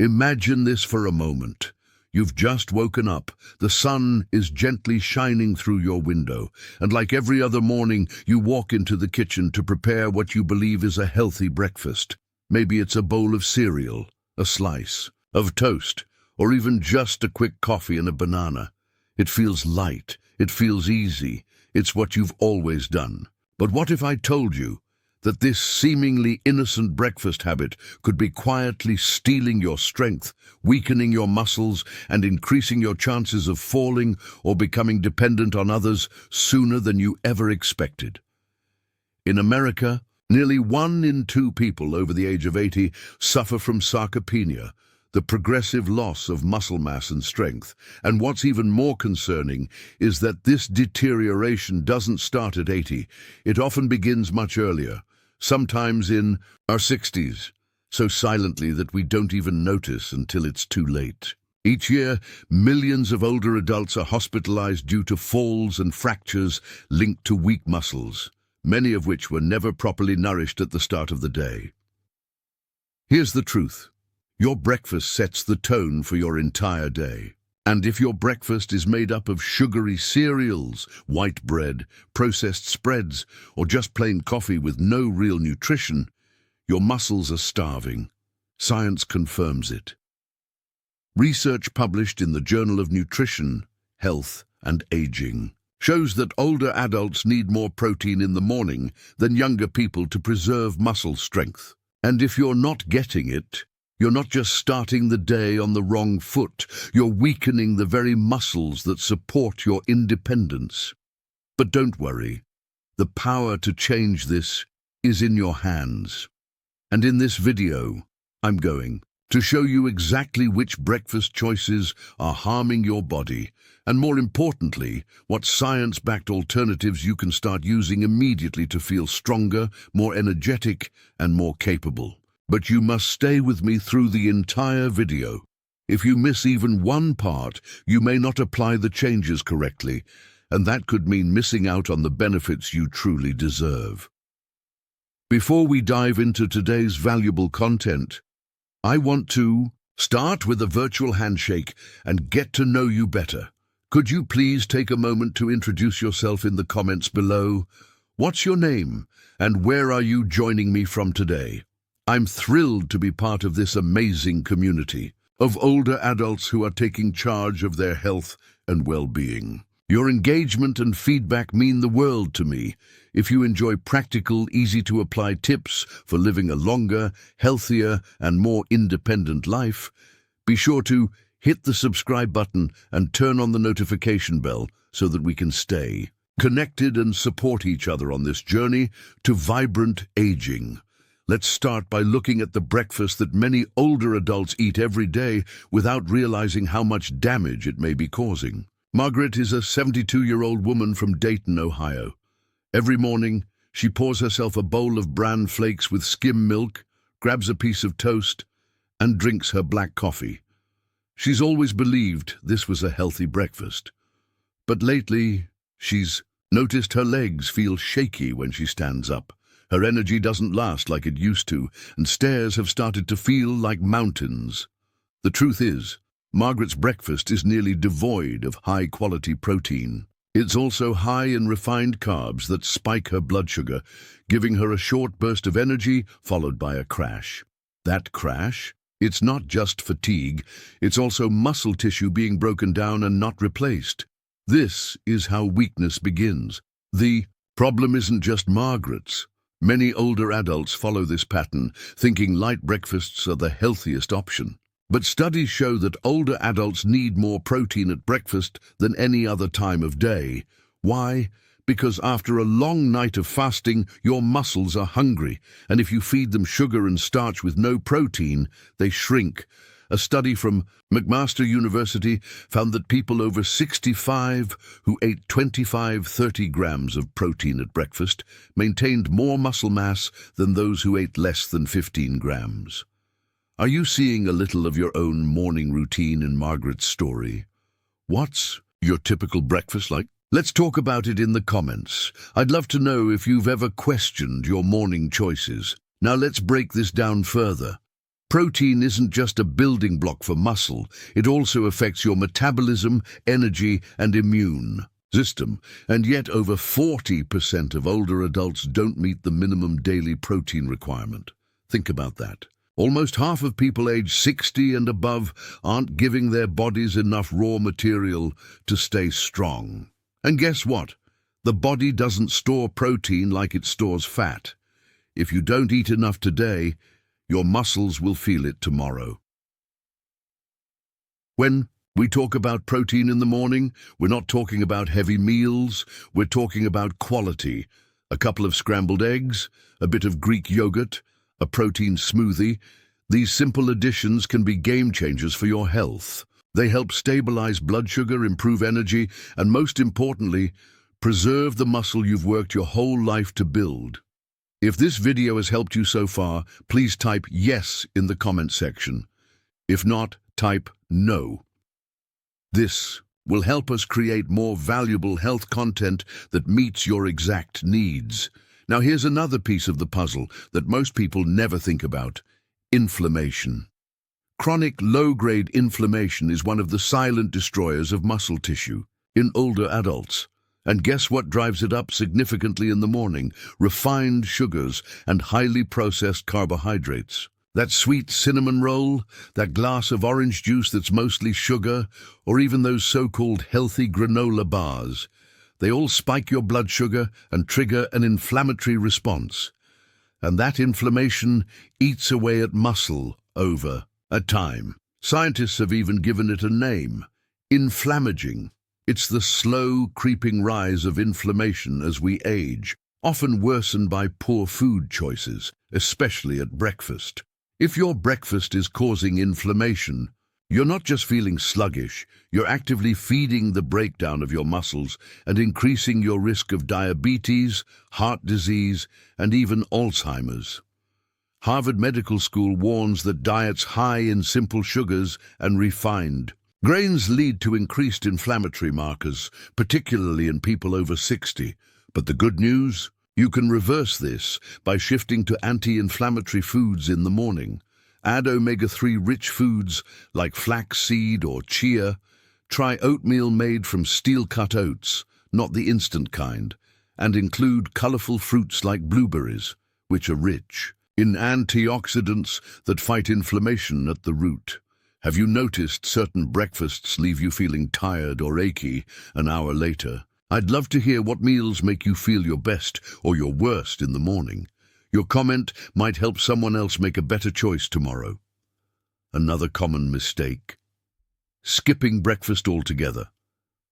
Imagine this for a moment. You've just woken up, the sun is gently shining through your window, and like every other morning, you walk into the kitchen to prepare what you believe is a healthy breakfast. Maybe it's a bowl of cereal, a slice of toast, or even just a quick coffee and a banana. It feels light, it feels easy, it's what you've always done. But what if I told you that this seemingly innocent breakfast habit could be quietly stealing your strength, weakening your muscles, and increasing your chances of falling or becoming dependent on others sooner than you ever expected? In America, nearly 1 in 2 people over the age of 80 suffer from sarcopenia, the progressive loss of muscle mass and strength. And what's even more concerning is that this deterioration doesn't start at 80. It often begins much earlier, sometimes in our 60s, so silently that we don't even notice until it's too late. Each year, millions of older adults are hospitalized due to falls and fractures linked to weak muscles, many of which were never properly nourished at the start of the day. Here's the truth. Your breakfast sets the tone for your entire day. And if your breakfast is made up of sugary cereals, white bread, processed spreads, or just plain coffee with no real nutrition, your muscles are starving. Science confirms it. Research published in the Journal of Nutrition, Health and Aging shows that older adults need more protein in the morning than younger people to preserve muscle strength. And if you're not getting it, you're not just starting the day on the wrong foot, you're weakening the very muscles that support your independence. But don't worry, the power to change this is in your hands. And in this video, I'm going to show you exactly which breakfast choices are harming your body, and more importantly, what science-backed alternatives you can start using immediately to feel stronger, more energetic, and more capable. But you must stay with me through the entire video. If you miss even one part, you may not apply the changes correctly, and that could mean missing out on the benefits you truly deserve. Before we dive into today's valuable content, I want to start with a virtual handshake and get to know you better. Could you please take a moment to introduce yourself in the comments below? What's your name, and where are you joining me from today? I'm thrilled to be part of this amazing community of older adults who are taking charge of their health and well-being. Your engagement and feedback mean the world to me. If you enjoy practical, easy-to-apply tips for living a longer, healthier, and more independent life, be sure to hit the subscribe button and turn on the notification bell so that we can stay connected and support each other on this journey to vibrant aging. Let's start by looking at the breakfast that many older adults eat every day without realizing how much damage it may be causing. Margaret is a 72-year-old woman from Dayton, Ohio. Every morning, she pours herself a bowl of bran flakes with skim milk, grabs a piece of toast, and drinks her black coffee. She's always believed this was a healthy breakfast. But lately, she's noticed her legs feel shaky when she stands up. Her energy doesn't last like it used to, and stairs have started to feel like mountains. The truth is, Margaret's breakfast is nearly devoid of high-quality protein. It's also high in refined carbs that spike her blood sugar, giving her a short burst of energy followed by a crash. That crash? It's not just fatigue, it's also muscle tissue being broken down and not replaced. This is how weakness begins. The problem isn't just Margaret's. Many older adults follow this pattern, thinking light breakfasts are the healthiest option. But studies show that older adults need more protein at breakfast than any other time of day. Why? Because after a long night of fasting, your muscles are hungry, and if you feed them sugar and starch with no protein, they shrink. A study from McMaster University found that people over 65 who ate 25-30 grams of protein at breakfast maintained more muscle mass than those who ate less than 15 grams. Are you seeing a little of your own morning routine in Margaret's story? What's your typical breakfast like? Let's talk about it in the comments. I'd love to know if you've ever questioned your morning choices. Now let's break this down further. Protein isn't just a building block for muscle, it also affects your metabolism, energy, and immune system. And yet over 40% of older adults don't meet the minimum daily protein requirement. Think about that. Almost half of people aged 60 and above aren't giving their bodies enough raw material to stay strong. And guess what? The body doesn't store protein like it stores fat. If you don't eat enough today, your muscles will feel it tomorrow. When we talk about protein in the morning, we're not talking about heavy meals, we're talking about quality. A couple of scrambled eggs, a bit of Greek yogurt, a protein smoothie. These simple additions can be game changers for your health. They help stabilize blood sugar, improve energy, and most importantly, preserve the muscle you've worked your whole life to build. If this video has helped you so far, please type yes in the comment section. If not, type no. This will help us create more valuable health content that meets your exact needs. Now here's another piece of the puzzle that most people never think about: inflammation. Chronic low-grade inflammation is one of the silent destroyers of muscle tissue in older adults. And guess what drives it up significantly in the morning? Refined sugars and highly processed carbohydrates. That sweet cinnamon roll, that glass of orange juice that's mostly sugar, or even those so-called healthy granola bars. They all spike your blood sugar and trigger an inflammatory response. And that inflammation eats away at muscle over time. Scientists have even given it a name: inflammaging. It's the slow, creeping rise of inflammation as we age, often worsened by poor food choices, especially at breakfast. If your breakfast is causing inflammation, you're not just feeling sluggish, you're actively feeding the breakdown of your muscles and increasing your risk of diabetes, heart disease, and even Alzheimer's. Harvard Medical School warns that diets high in simple sugars and refined grains lead to increased inflammatory markers, particularly in people over 60. But the good news? You can reverse this by shifting to anti-inflammatory foods in the morning. Add omega-3 rich foods like flaxseed or chia. Try oatmeal made from steel-cut oats, not the instant kind, and include colorful fruits like blueberries, which are rich in antioxidants that fight inflammation at the root. Have you noticed certain breakfasts leave you feeling tired or achy an hour later? I'd love to hear what meals make you feel your best or your worst in the morning. Your comment might help someone else make a better choice tomorrow. Another common mistake: skipping breakfast altogether.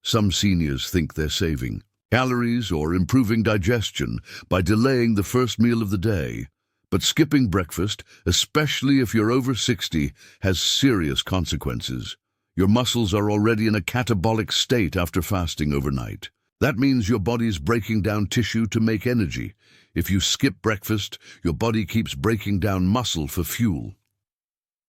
Some seniors think they're saving calories or improving digestion by delaying the first meal of the day. But skipping breakfast, especially if you're over 60, has serious consequences. Your muscles are already in a catabolic state after fasting overnight. That means your body's breaking down tissue to make energy. If you skip breakfast, your body keeps breaking down muscle for fuel.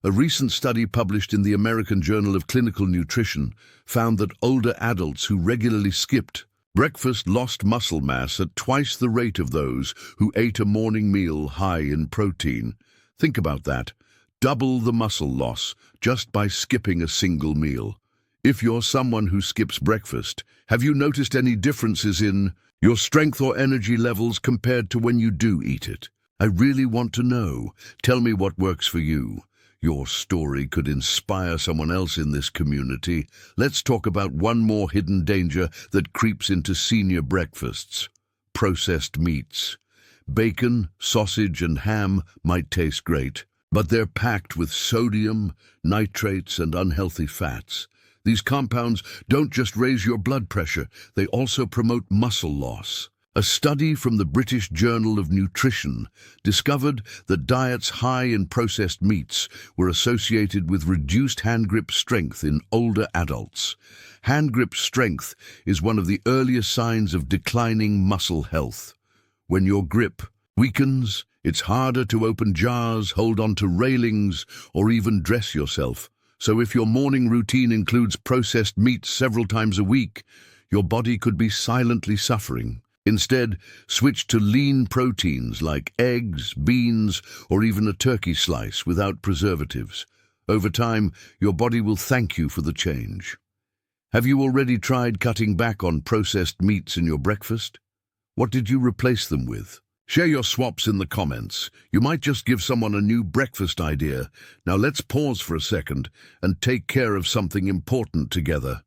A recent study published in the American Journal of Clinical Nutrition found that older adults who regularly skipped breakfast lost muscle mass at twice the rate of those who ate a morning meal high in protein. Think about that. Double the muscle loss just by skipping a single meal. If you're someone who skips breakfast, have you noticed any differences in your strength or energy levels compared to when you do eat it? I really want to know. Tell me what works for you. Your story could inspire someone else in this community. Let's talk about one more hidden danger that creeps into senior breakfasts: processed meats. Bacon, sausage, and ham might taste great, but they're packed with sodium, nitrates, and unhealthy fats. These compounds don't just raise your blood pressure, they also promote muscle loss. A study from the British Journal of Nutrition discovered that diets high in processed meats were associated with reduced hand grip strength in older adults. Hand grip strength is one of the earliest signs of declining muscle health. When your grip weakens, it's harder to open jars, hold onto railings, or even dress yourself. So if your morning routine includes processed meats several times a week, your body could be silently suffering. Instead, switch to lean proteins like eggs, beans, or even a turkey slice without preservatives. Over time, your body will thank you for the change. Have you already tried cutting back on processed meats in your breakfast? What did you replace them with? Share your swaps in the comments. You might just give someone a new breakfast idea. Now let's pause for a second and take care of something important together.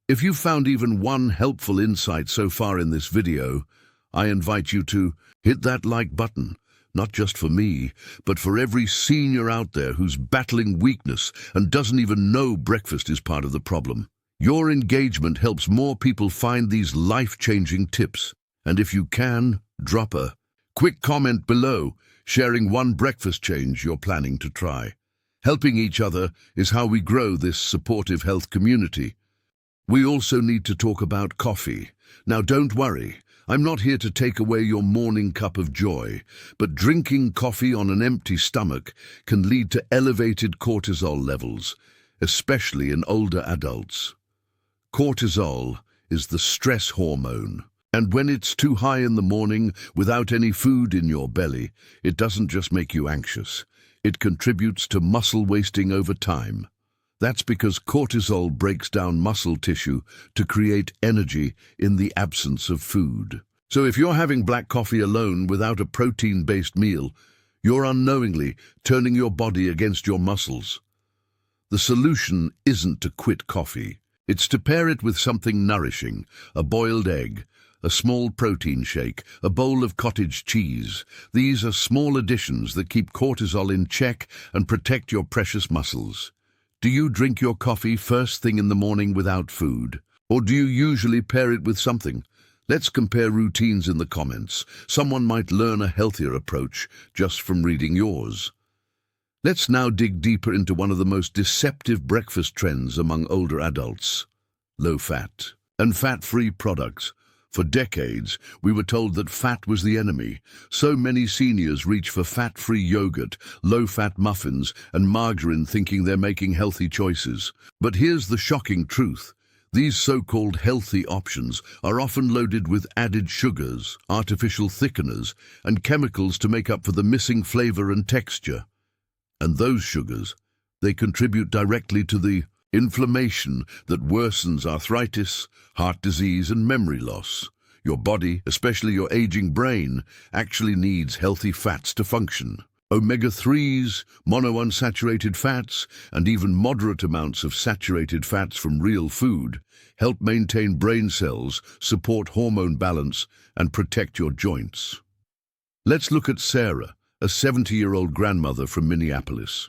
If you've found even one helpful insight so far in this video, I invite you to hit that like button, not just for me, but for every senior out there who's battling weakness and doesn't even know breakfast is part of the problem. Your engagement helps more people find these life-changing tips. And if you can, drop a quick comment below, sharing one breakfast change you're planning to try. Helping each other is how we grow this supportive health community. We also need to talk about coffee. Now don't worry, I'm not here to take away your morning cup of joy, but drinking coffee on an empty stomach can lead to elevated cortisol levels, especially in older adults. Cortisol is the stress hormone, and when it's too high in the morning without any food in your belly, it doesn't just make you anxious. It contributes to muscle wasting over time. That's because cortisol breaks down muscle tissue to create energy in the absence of food. So if you're having black coffee alone without a protein-based meal, you're unknowingly turning your body against your muscles. The solution isn't to quit coffee. It's to pair it with something nourishing, a boiled egg, a small protein shake, a bowl of cottage cheese. These are small additions that keep cortisol in check and protect your precious muscles. Do you drink your coffee first thing in the morning without food? Or do you usually pair it with something? Let's compare routines in the comments. Someone might learn a healthier approach just from reading yours. Let's now dig deeper into one of the most deceptive breakfast trends among older adults: low-fat and fat-free products. For decades, we were told that fat was the enemy. So many seniors reach for fat-free yogurt, low-fat muffins, and margarine thinking they're making healthy choices. But here's the shocking truth. These so-called healthy options are often loaded with added sugars, artificial thickeners, and chemicals to make up for the missing flavor and texture. And those sugars, they contribute directly to the inflammation that worsens arthritis, heart disease, and memory loss. Your body, especially your aging brain, actually needs healthy fats to function. Omega-3s, monounsaturated fats, and even moderate amounts of saturated fats from real food help maintain brain cells, support hormone balance, and protect your joints. Let's look at Sarah, a 70-year-old grandmother from Minneapolis.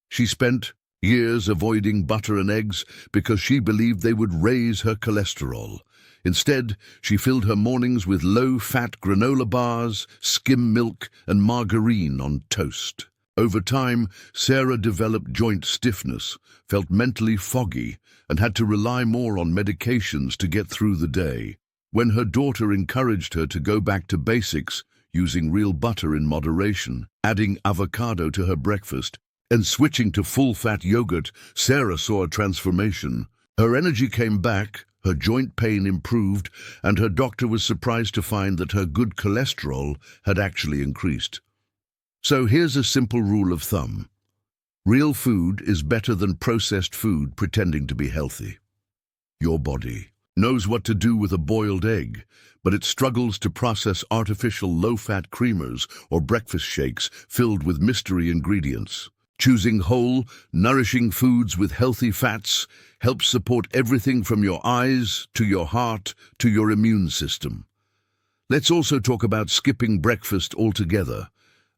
She spent years avoiding butter and eggs because she believed they would raise her cholesterol. Instead, she filled her mornings with low-fat granola bars, skim milk, and margarine on toast. Over time, Sarah developed joint stiffness, felt mentally foggy, and had to rely more on medications to get through the day. When her daughter encouraged her to go back to basics, using real butter in moderation, adding avocado to her breakfast, and switching to full-fat yogurt, Sarah saw a transformation. Her energy came back, her joint pain improved, and her doctor was surprised to find that her good cholesterol had actually increased. So here's a simple rule of thumb. Real food is better than processed food pretending to be healthy. Your body knows what to do with a boiled egg, but it struggles to process artificial low-fat creamers or breakfast shakes filled with mystery ingredients. Choosing whole, nourishing foods with healthy fats helps support everything from your eyes to your heart to your immune system. Let's also talk about skipping breakfast altogether,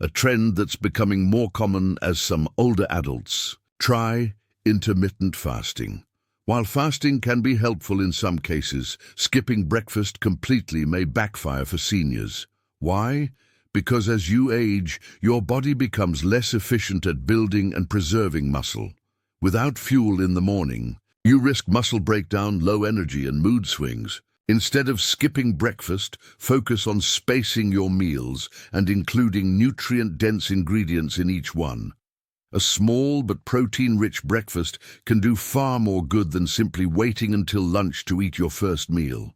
a trend that's becoming more common as some older adults try intermittent fasting. While fasting can be helpful in some cases, skipping breakfast completely may backfire for seniors. Why? Because as you age, your body becomes less efficient at building and preserving muscle. Without fuel in the morning, you risk muscle breakdown, low energy, and mood swings. Instead of skipping breakfast, focus on spacing your meals and including nutrient-dense ingredients in each one. A small but protein-rich breakfast can do far more good than simply waiting until lunch to eat your first meal.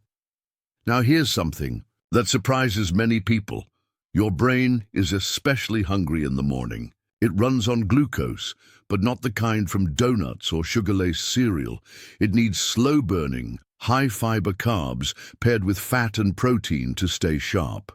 Now here's something that surprises many people. Your brain is especially hungry in the morning. It runs on glucose, but not the kind from donuts or sugar-laced cereal. It needs slow-burning, high-fiber carbs paired with fat and protein to stay sharp.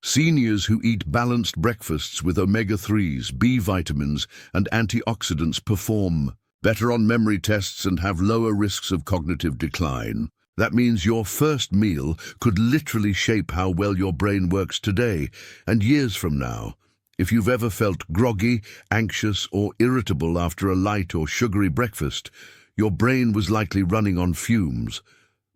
Seniors who eat balanced breakfasts with omega-3s, B vitamins, and antioxidants perform better on memory tests and have lower risks of cognitive decline. That means your first meal could literally shape how well your brain works today and years from now. If you've ever felt groggy, anxious, or irritable after a light or sugary breakfast, your brain was likely running on fumes.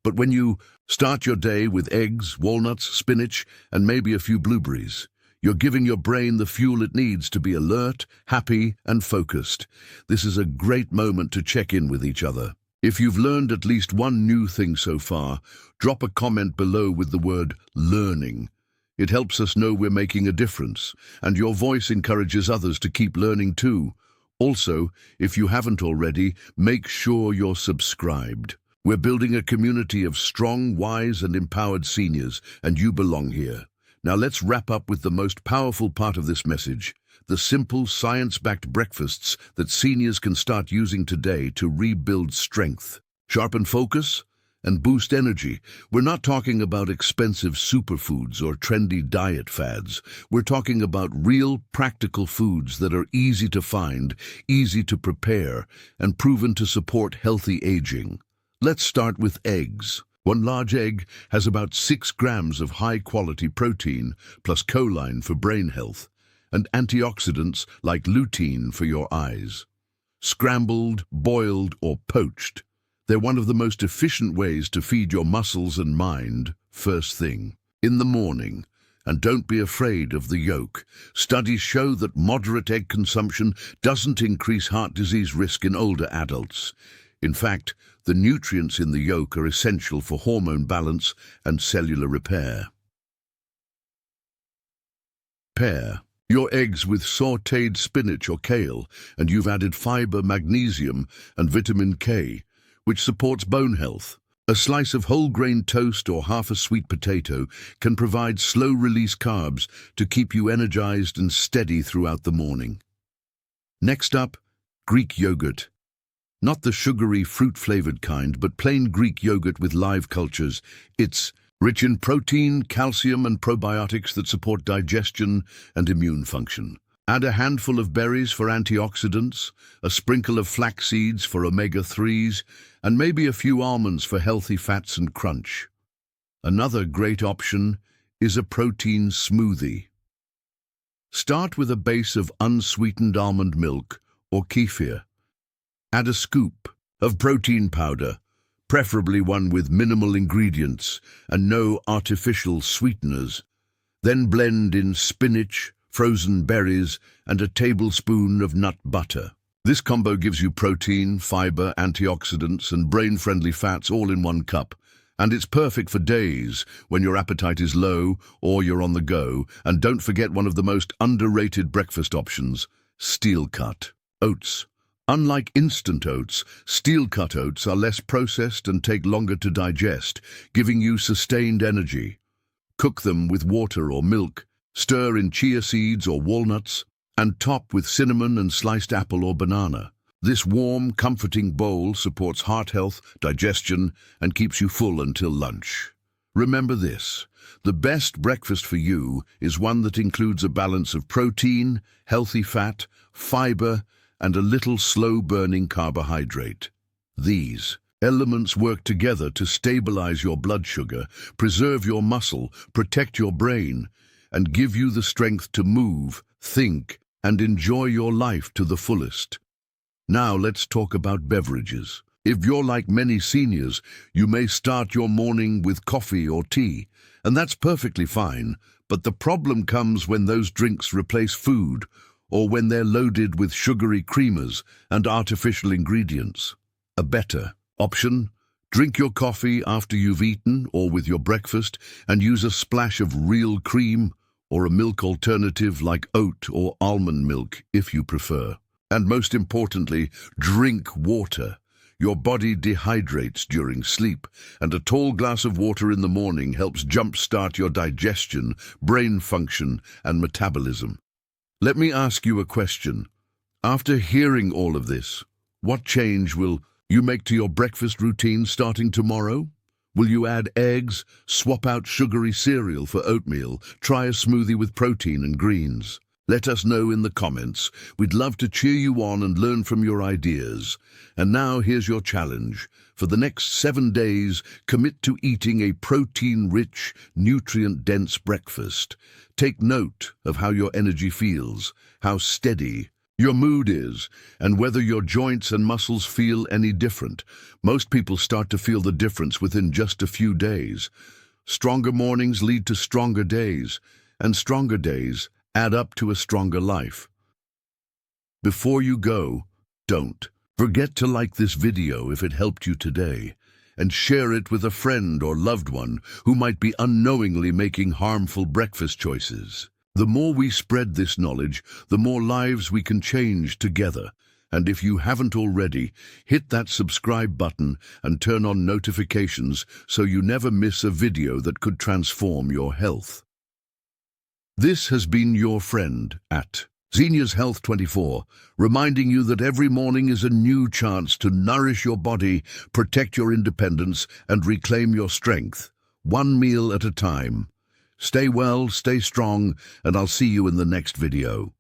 But when you start your day with eggs, walnuts, spinach, and maybe a few blueberries, you're giving your brain the fuel it needs to be alert, happy, and focused. This is a great moment to check in with each other. If you've learned at least one new thing so far, drop a comment below with the word learning. It helps us know we're making a difference, and your voice encourages others to keep learning too. Also, if you haven't already, make sure you're subscribed. We're building a community of strong, wise, and empowered seniors, and you belong here. Now let's wrap up with the most powerful part of this message, the simple, science-backed breakfasts that seniors can start using today to rebuild strength, sharpen focus, and boost energy. We're not talking about expensive superfoods or trendy diet fads. We're talking about real, practical foods that are easy to find, easy to prepare, and proven to support healthy aging. Let's start with eggs. One large egg has about 6 grams of high-quality protein, plus choline for brain health, and antioxidants like lutein for your eyes. Scrambled, boiled, or poached, they're one of the most efficient ways to feed your muscles and mind first thing in the morning. And don't be afraid of the yolk. Studies show that moderate egg consumption doesn't increase heart disease risk in older adults. In fact, the nutrients in the yolk are essential for hormone balance and cellular repair. Pair your eggs with sautéed spinach or kale, and you've added fiber, magnesium, and vitamin K, which supports bone health. A slice of whole grain toast or half a sweet potato can provide slow-release carbs to keep you energized and steady throughout the morning. Next up, Greek yogurt. Not the sugary, fruit-flavored kind, but plain Greek yogurt with live cultures. It's rich in protein, calcium, and probiotics that support digestion and immune function. Add a handful of berries for antioxidants, a sprinkle of flax seeds for omega-3s, and maybe a few almonds for healthy fats and crunch. Another great option is a protein smoothie. Start with a base of unsweetened almond milk or kefir. Add a scoop of protein powder, preferably one with minimal ingredients and no artificial sweeteners. Then blend in spinach, frozen berries, and a tablespoon of nut butter. This combo gives you protein, fiber, antioxidants, and brain-friendly fats all in one cup. And it's perfect for days when your appetite is low or you're on the go. And don't forget one of the most underrated breakfast options, steel-cut oats. Unlike instant oats, steel-cut oats are less processed and take longer to digest, giving you sustained energy. Cook them with water or milk, stir in chia seeds or walnuts, and top with cinnamon and sliced apple or banana. This warm, comforting bowl supports heart health, digestion, and keeps you full until lunch. Remember this, the best breakfast for you is one that includes a balance of protein, healthy fat, fiber, and a little slow-burning carbohydrate. These elements work together to stabilize your blood sugar, preserve your muscle, protect your brain, and give you the strength to move, think, and enjoy your life to the fullest. Now let's talk about beverages. If you're like many seniors, you may start your morning with coffee or tea, and that's perfectly fine, but the problem comes when those drinks replace food, or when they're loaded with sugary creamers and artificial ingredients. A better option: drink your coffee after you've eaten or with your breakfast and use a splash of real cream or a milk alternative like oat or almond milk if you prefer. And most importantly, drink water. Your body dehydrates during sleep, and a tall glass of water in the morning helps jumpstart your digestion, brain function, and metabolism. Let me ask you a question. After hearing all of this, what change will you make to your breakfast routine starting tomorrow? Will you add eggs, swap out sugary cereal for oatmeal, try a smoothie with protein and greens? Let us know in the comments. We'd love to cheer you on and learn from your ideas. And now here's your challenge. For the next 7 days, commit to eating a protein-rich, nutrient-dense breakfast. Take note of how your energy feels, how steady your mood is, and whether your joints and muscles feel any different. Most people start to feel the difference within just a few days. Stronger mornings lead to stronger days, and stronger days add up to a stronger life. Before you go, don't forget to like this video if it helped you today, and share it with a friend or loved one who might be unknowingly making harmful breakfast choices. The more we spread this knowledge, the more lives we can change together. And if you haven't already, hit that subscribe button and turn on notifications so you never miss a video that could transform your health. This has been your friend at Xenia's Health 24, reminding you that every morning is a new chance to nourish your body, protect your independence, and reclaim your strength, one meal at a time. Stay well, stay strong, and I'll see you in the next video.